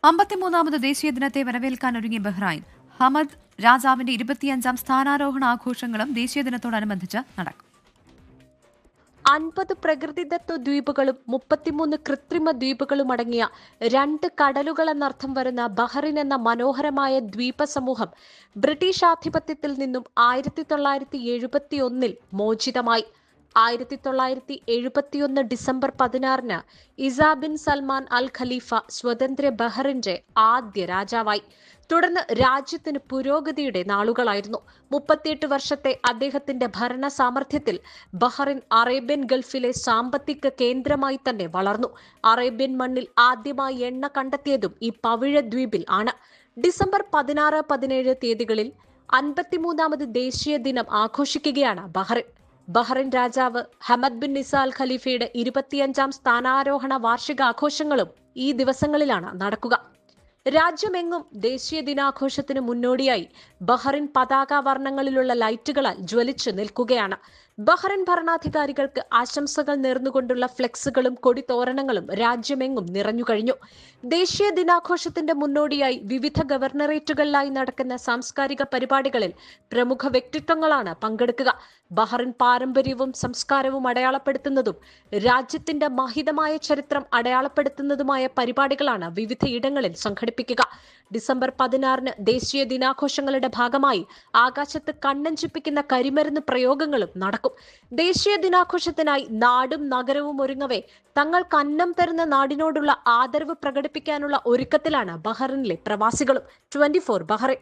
53ാമത് ദേശീയ ദിനത്തെ വരവേൽക്കാനൊരുങ്ങി Bahrain. Hamad രാജാവിന്റെ 25ാം സ്ഥാനാരോഹണ ആഘോഷങ്ങളും ദേശീയ ദിനത്തോടനുബന്ധിച്ച് നടക്കും. 50 പ്രകൃതിദത്ത ദ്വീപുകളും 33 കൃത്രിമ ദ്വീപുകളുമടങ്ങിയ 2 കടലുകളെന്നർത്ഥം വരുന്ന ബഹ്റിൻ എന്ന മനോഹരമായ ദ്വീപ സമൂഹം ബ്രിട്ടീഷ് ആധിപത്യത്തിൽ നിന്നും 1971 മോചിതമായി. 1971 ഡിസംബർ 16 ഇസാ ബിൻ സൽമാൻ അൽ ഖലീഫ സ്വതന്ത്ര ബഹ്റിന്റെ ആദ്യ രാജാവായി. തുടർന്ന് രാജ്യത്തിന് പുരോഗതിയുടെ നാളുകളായിരുന്നു. 38 വർഷത്തെ അദ്ദേഹത്തിന്റെ ഭരണ സാമർഥ്യത്തിൽ ബഹ്റിൻ അറേബ്യൻ ഗൾഫിലെ സാമ്പത്തിക കേന്ദ്രമായി തന്നെ വളർന്നു. അറേബ്യൻ മണ്ണിൽ ആദ്യമായി എണ്ണ കണ്ടെത്തിയതും ഈ പവിഴ ദ്വീപിൽ ആണ്. ഡിസംബർ 16, 17 തീയതികളിൽ 53ാമത് ദേശീയ ദിനം ആഘോഷിക്കുകയാണ് ബഹ്റിൻ. ബഹ്റിൻ രാജാവ് ഹമദ് ബിൻ ഇസ അൽ ഖലീഫയുടെ 25ാം സ്ഥാനാരോഹണ വാർഷികാഘോഷങ്ങളും ഈ ദിവസങ്ങളിലാണ് നടക്കുക. രാജ്യമെങ്ങും ദേശീയ ദിനാഘോഷത്തിന് മുന്നോടിയായി ബഹ്റിൻ പതാക വർണ്ണങ്ങളിലുള്ള ലൈറ്റുകളാൽ ജ്വലിച്ചു നിൽക്കുകയാണ്. ബഹ്റിൻ ഭരണാധികാരികൾക്ക് ആശംസകൾ നേർന്നുകൊണ്ടുള്ള ഫ്ലെക്സുകളും കൊടിത്തോരണങ്ങളും രാജ്യമെങ്ങും നിറഞ്ഞുകഴിഞ്ഞു. ദേശീയ ദിനാഘോഷത്തിന്റെ മുന്നോടിയായി വിവിധ ഗവർണറേറ്റുകളിലായി നടക്കുന്ന സാംസ്കാരിക പരിപാടികളിൽ പ്രമുഖ വ്യക്തിത്വങ്ങളാണ് പങ്കെടുക്കുക. ബഹ്റിൻ പാരമ്പര്യവും സംസ്കാരവും അടയാളപ്പെടുത്തുന്നതും രാജ്യത്തിന്റെ മഹിതമായ ചരിത്രം അടയാളപ്പെടുത്തുന്നതുമായ പരിപാടികളാണ് വിവിധയിടങ്ങളിൽ സംഘടിപ്പിക്കുക. ഡിസംബർ 16 ദേശീയ ദിനാഘോഷങ്ങളുടെ ഭാഗമായി ആകാശത്ത് കണ്ണഞ്ചിപ്പിക്കുന്ന കരിമരുന്ന് പ്രയോഗങ്ങളും നടക്കും. ദേശീയ ദിനാഘോഷത്തിനായി നാടും നഗരവും ഒരുങ്ങവേ തങ്ങൾക്ക് അന്നം തരുന്ന നാടിനോടുള്ള ആദരവ് പ്രകടിപ്പിക്കാനുള്ള ഒരുക്കത്തിലാണ് ബഹ്റിനിലെ പ്രവാസികളും. 24 ബഹ്റിൻ.